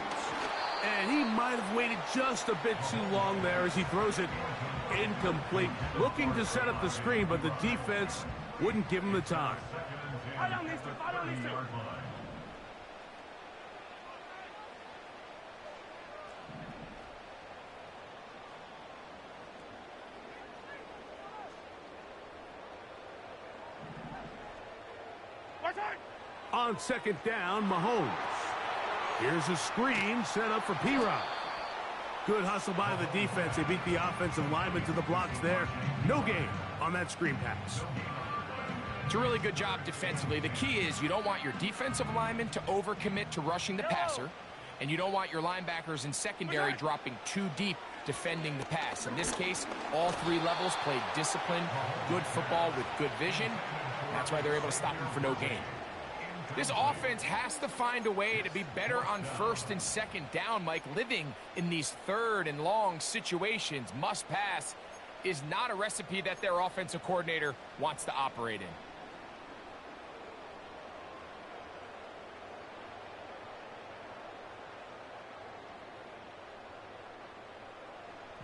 And he might have waited just a bit too long there as he throws it incomplete. Looking to set up the screen, but the defense wouldn't give him the time. On second down, Mahomes. Here's a screen set up for P-Rod. Good hustle by the defense. They beat the offensive lineman to the blocks there. No gain on that screen pass. It's a really good job defensively. The key is you don't want your defensive lineman to overcommit to rushing the passer, and you don't want your linebackers in secondary dropping too deep defending the pass. In this case, all three levels played disciplined, good football with good vision. That's why they're able to stop him for no gain. This offense has to find a way to be better on first and second down, Mike. Living in these third and long situations, must pass, is not a recipe that their offensive coordinator wants to operate in.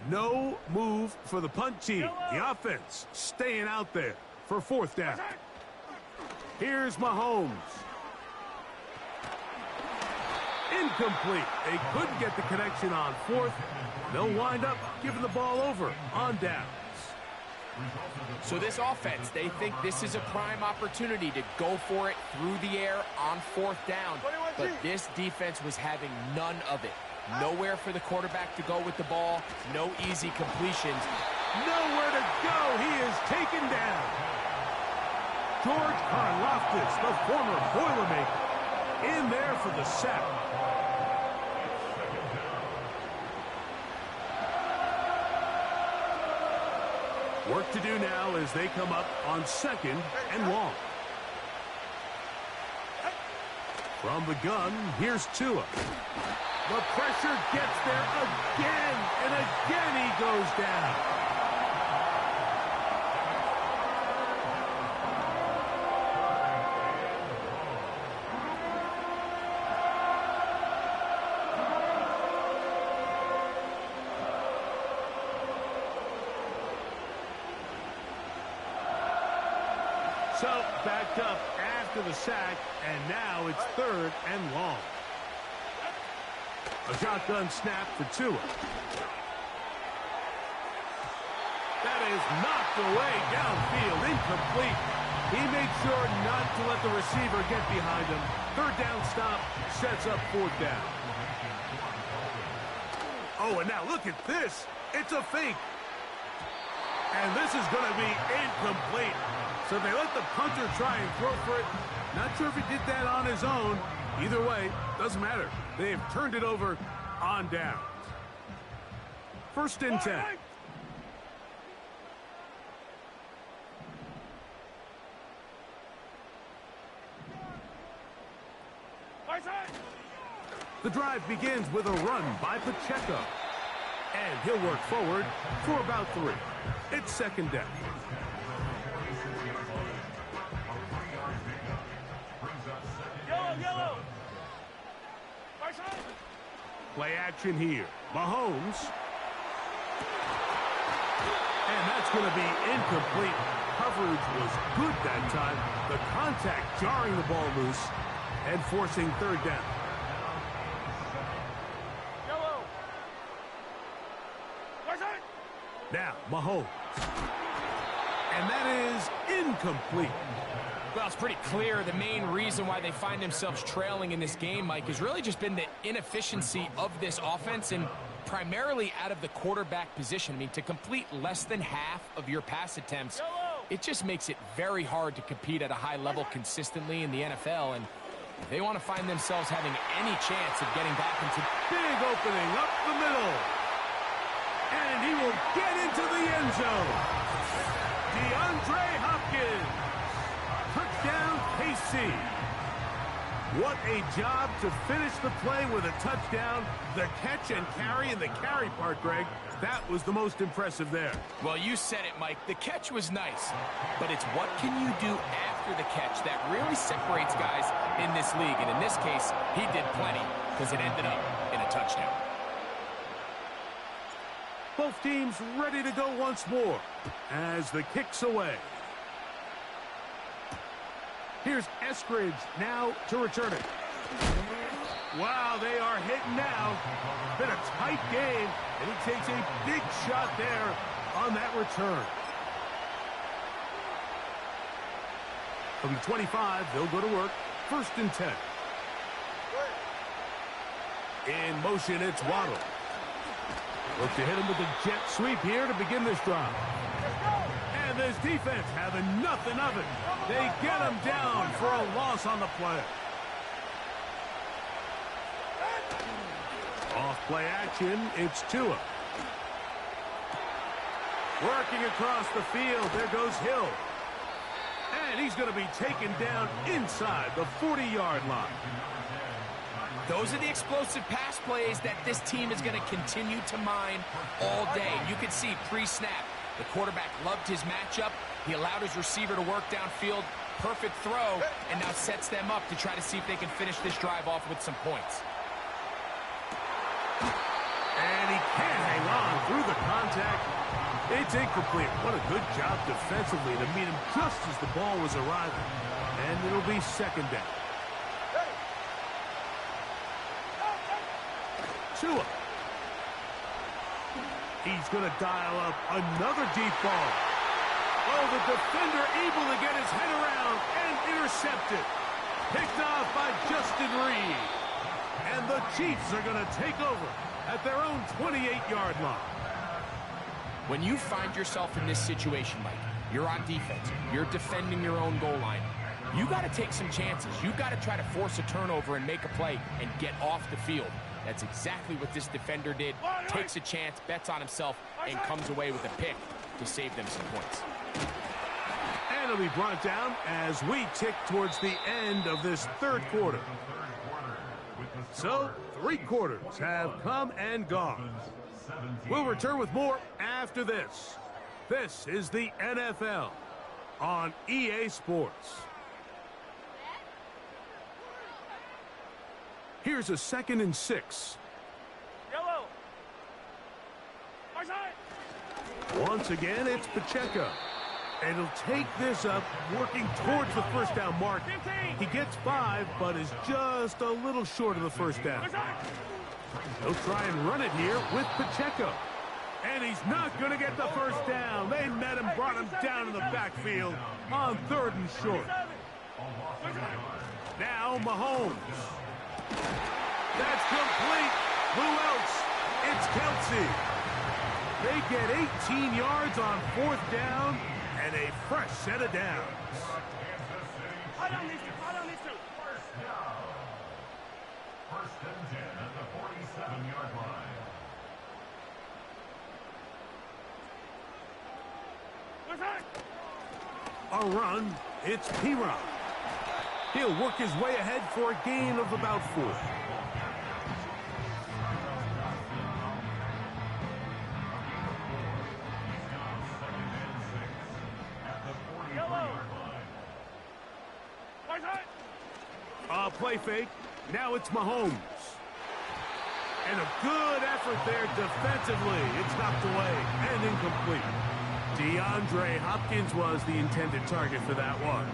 No move for the punt team. The offense staying out there for fourth down. Here's Mahomes. Incomplete. They couldn't get the connection on fourth. They'll wind up giving the ball over on downs. So this offense, they think this is a prime opportunity to go for it through the air on fourth down. But this defense was having none of it. Nowhere for the quarterback to go with the ball. No easy completions. Nowhere to go. He is taken down. George Karlaftis, the former Boilermaker, in there for the sack. Work to do now as they come up on second and long. From the gun, here's Tua. The pressure gets there again, and again he goes down. So, backed up after the sack, and now it's third and long. A shotgun snap for Tua. That is knocked away downfield, incomplete. He made sure not to let the receiver get behind him. Third down stop sets up fourth down. Oh, and now look at this. It's a fake. And this is going to be incomplete. So they let the punter try and throw for it. Not sure if he did that on his own. Either way, doesn't matter. They have turned it over on downs. First and 10. The drive begins with a run by Pacheco. And he'll work forward for about 3. It's second down. Play action here. Mahomes. And that's going to be incomplete. Coverage was good that time. The contact jarring the ball loose and forcing third down. Now, Mahomes. And that is incomplete. Well, it's pretty clear the main reason why they find themselves trailing in this game, Mike, has really just been the inefficiency of this offense and primarily out of the quarterback position. I mean, to complete less than half of your pass attempts, it just makes it very hard to compete at a high level consistently in the NFL. And if they want to find themselves having any chance of getting back into... Big opening up the middle. And he will get into the end zone. DeAndre Hopkins. Touchdown, KC. What a job to finish the play with a touchdown. The catch and carry, and the carry part, Greg, that was the most impressive there. Well, you said it, Mike. The catch was nice, but it's what can you do after the catch that really separates guys in this league. And in this case, he did plenty because it ended up in a touchdown. Both teams ready to go once more as the kick's away. Here's Eskridge now to return it. Wow, they are hitting now. Been a tight game, and he takes a big shot there on that return. From the 25, they'll go to work. 1st and 10. In motion, it's Waddle. Look to hit him with a jet sweep here to begin this drive. And this defense having nothing of it. They get him down for a loss on the play. Off play action, it's Tua. Working across the field, there goes Hill. And he's going to be taken down inside the 40-yard line. Those are the explosive pass plays that this team is going to continue to mine all day. You can see pre-snap, the quarterback loved his matchup. He allowed his receiver to work downfield. Perfect throw, and now sets them up to try to see if they can finish this drive off with some points. And he can't hang on through the contact. It's incomplete. What a good job defensively to meet him just as the ball was arriving. And it'll be 2nd down. Tua. He's going to dial up another deep ball. Oh, the defender able to get his head around and intercept it. Picked off by Justin Reed. And the Chiefs are going to take over at their own 28-yard line. When you find yourself in this situation, Mike, you're on defense, you're defending your own goal line, you got to take some chances. You've got to try to force a turnover and make a play and get off the field. That's exactly what this defender did. Takes a chance, bets on himself, and comes away with a pick to save them some points. And it'll be brought down as we tick towards the end of this 3rd quarter. So, 3 quarters have come and gone. We'll return with more after this. This is the NFL on EA Sports. Here's a 2nd and 6. Yellow. Once again, it's Pacheco. And he'll take this up, working towards the 1st down mark. He gets 5, but is just a little short of the 1st down. He'll try and run it here with Pacheco. And he's not going to get the 1st down. They met him, brought him down in the backfield on 3rd and short. Now Mahomes. That's complete. Who else? It's Kelsey. They get 18 yards on 4th down and a fresh set of downs. I don't need to. First down. 1st and 10 at the 47-yard line. A run. It's P-Rock. He'll work his way ahead for a gain of about 4. Play fake. Now it's Mahomes. And a good effort there defensively. It's knocked away and incomplete. DeAndre Hopkins was the intended target for that one.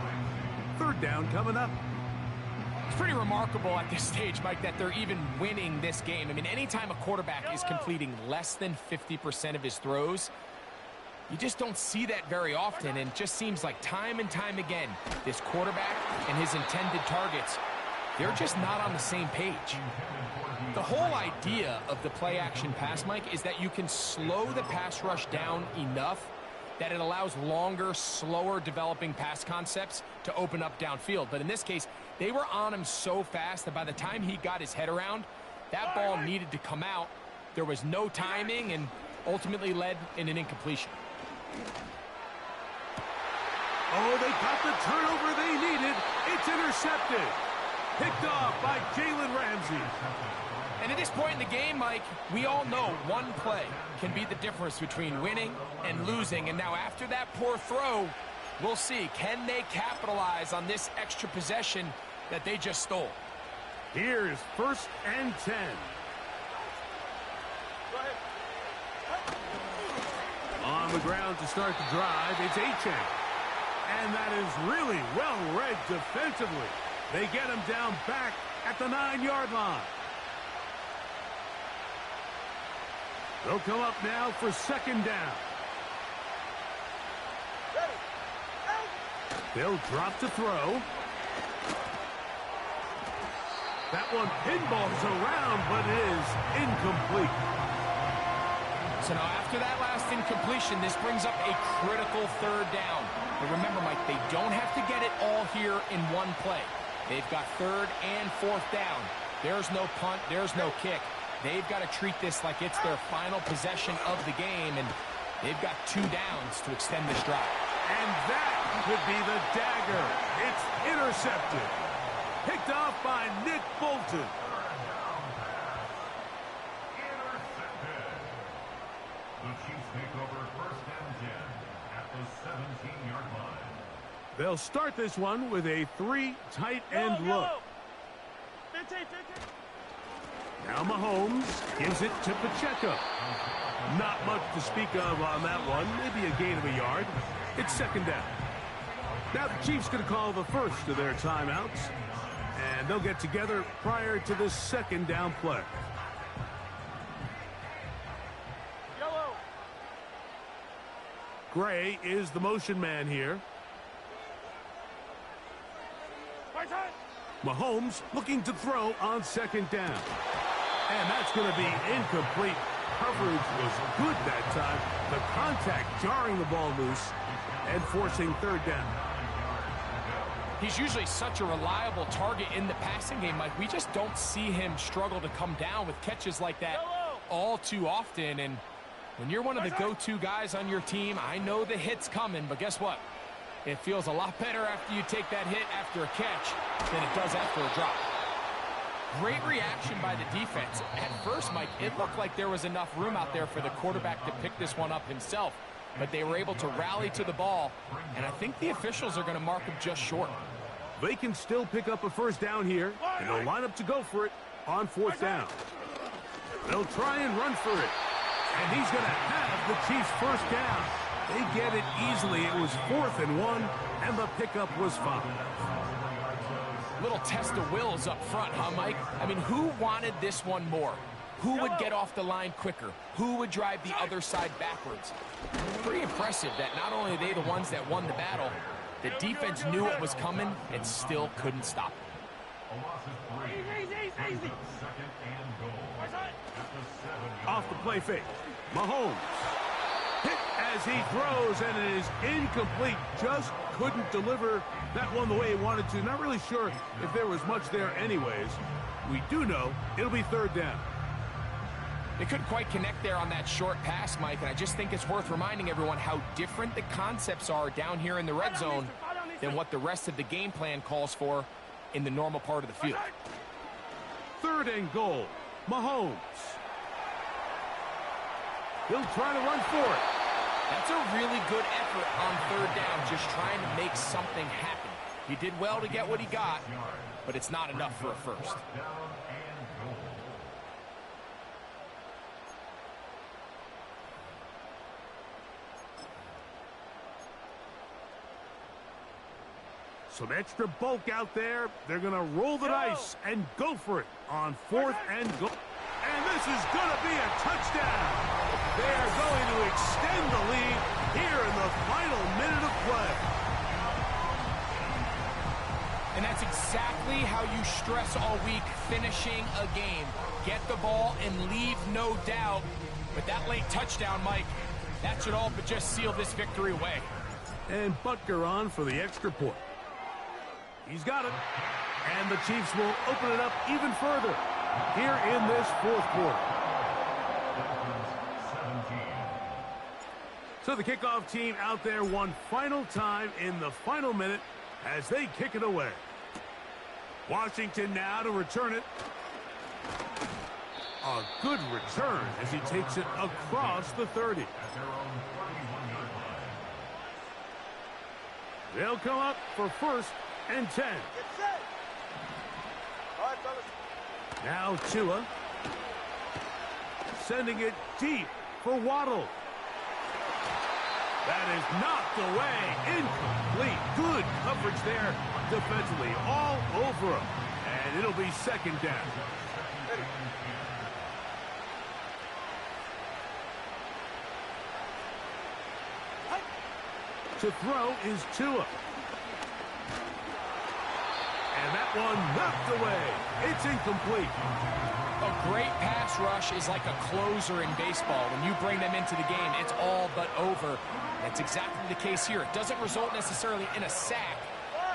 3rd down coming up. It's pretty remarkable at this stage, Mike, that they're even winning this game. I mean, anytime a quarterback is completing less than 50% of his throws, you just don't see that very often, and it just seems like time and time again, this quarterback and his intended targets, they're just not on the same page. The whole idea of the play-action pass, Mike, is that you can slow the pass rush down enough that it allows longer, slower developing pass concepts to open up downfield. But in this case, they were on him so fast that by the time he got his head around, that ball needed to come out. There was no timing, and ultimately led in an incompletion. Oh, they got the turnover they needed. It's intercepted. Picked off by Jalen Ramsey. And at this point in the game, Mike, we all know one play can be the difference between winning and losing. And now after that poor throw, we'll see. Can they capitalize on this extra possession that they just stole? Here's 1st and 10. On the ground to start the drive, it's Achane. And that is really well read defensively. They get him down back at the 9-yard line. They'll come up now for 2nd down. They'll drop to throw. That one pinballs around, but is incomplete. So now after that last incompletion, this brings up a critical 3rd down. But remember, Mike, they don't have to get it all here in one play. They've got 3rd and 4th down. There's no punt, there's no kick. They've got to treat this like it's their final possession of the game, and they've got 2 downs to extend this drive. And that could be the dagger. It's intercepted. Picked off by Nick Bolton. Intercepted. The Chiefs take over 1st and 10 at the 17-yard line. They'll start this one with a 3 tight end look. Now Mahomes gives it to Pacheco. Not much to speak of on that one. Maybe a gain of a yard. It's 2nd down. Now the Chiefs going to call the first of their timeouts. And they'll get together prior to the 2nd down play. Yellow. Gray is the motion man here. Mahomes looking to throw on 2nd down. And that's going to be incomplete. Coverage was good that time. The contact jarring the ball loose and forcing 3rd down. He's usually such a reliable target in the passing game, Mike. We just don't see him struggle to come down with catches like that all too often. And when you're one of the go-to guys on your team, I know the hit's coming, but guess what? It feels a lot better after you take that hit after a catch than it does after a drop. Great reaction by the defense. At first, Mike, it looked like there was enough room out there for the quarterback to pick this one up himself, but they were able to rally to the ball, and I think the officials are going to mark him just short. They can still pick up a 1st down here, and they'll line up to go for it on 4th down. They'll try and run for it, and he's going to have the Chiefs' 1st down. They get it easily. It was 4th and 1, and the pickup was 5. Little test of wills up front, huh, Mike? I mean, who wanted this one more? Who would get off the line quicker? Who would drive the other side backwards? Pretty impressive that not only are they the ones that won the battle, the defense knew it was coming and still couldn't stop it. A loss of 3. 2nd and goal. At the 7-yard Off the play fake. Mahomes. Hit as he throws, and it is incomplete. Just couldn't deliver that one the way he wanted to. Not really sure if there was much there anyways. We do know it'll be 3rd down. They couldn't quite connect there on that short pass, Mike, and I just think it's worth reminding everyone how different the concepts are down here in the red zone than what the rest of the game plan calls for in the normal part of the field. 3rd and goal. Mahomes. He'll try to run for it. That's a really good effort on 3rd down, just trying to make something happen. He did well to get what he got, but it's not enough for a first. Some extra bulk out there. They're going to roll the dice and go for it on 4th and goal. And this is going to be a touchdown. They are going to extend the lead here in the final minute of play. And that's exactly how you stress all week, finishing a game. Get the ball and leave no doubt. But that late touchdown, Mike, that should all but just seal this victory away. And Butker on for the extra point. He's got it. And the Chiefs will open it up even further here in this 4th quarter. 17. So the kickoff team out there one final time in the final minute as they kick it away. Washington now to return it. A good return as he takes it across the 30. They'll come up for 1st and 10. Now Tua. Sending it deep for Waddle. That is knocked away. Incomplete. Good coverage there defensively. All over him. And it'll be 2nd down. To throw is Tua. And that one knocked away. It's incomplete. A great pass rush is like a closer in baseball. When you bring them into the game, it's all but over. That's exactly the case here. It doesn't result necessarily in a sack,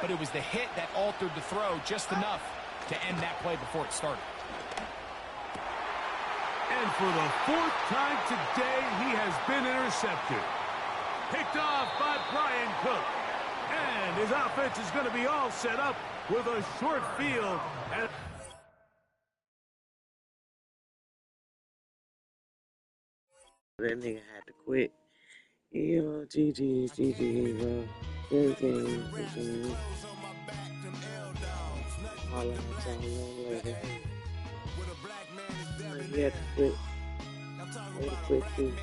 but it was the hit that altered the throw just enough to end that play before it started. And for the 4th time today, he has been intercepted. Picked off by Brian Cook. And his offense is going to be all set up with a short field. And that nigga had to quit. Yo, GG, bro. Good game. All I'm telling later. He had to quit. He had to quit too.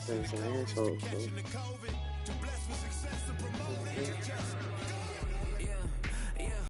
That's an asshole, so.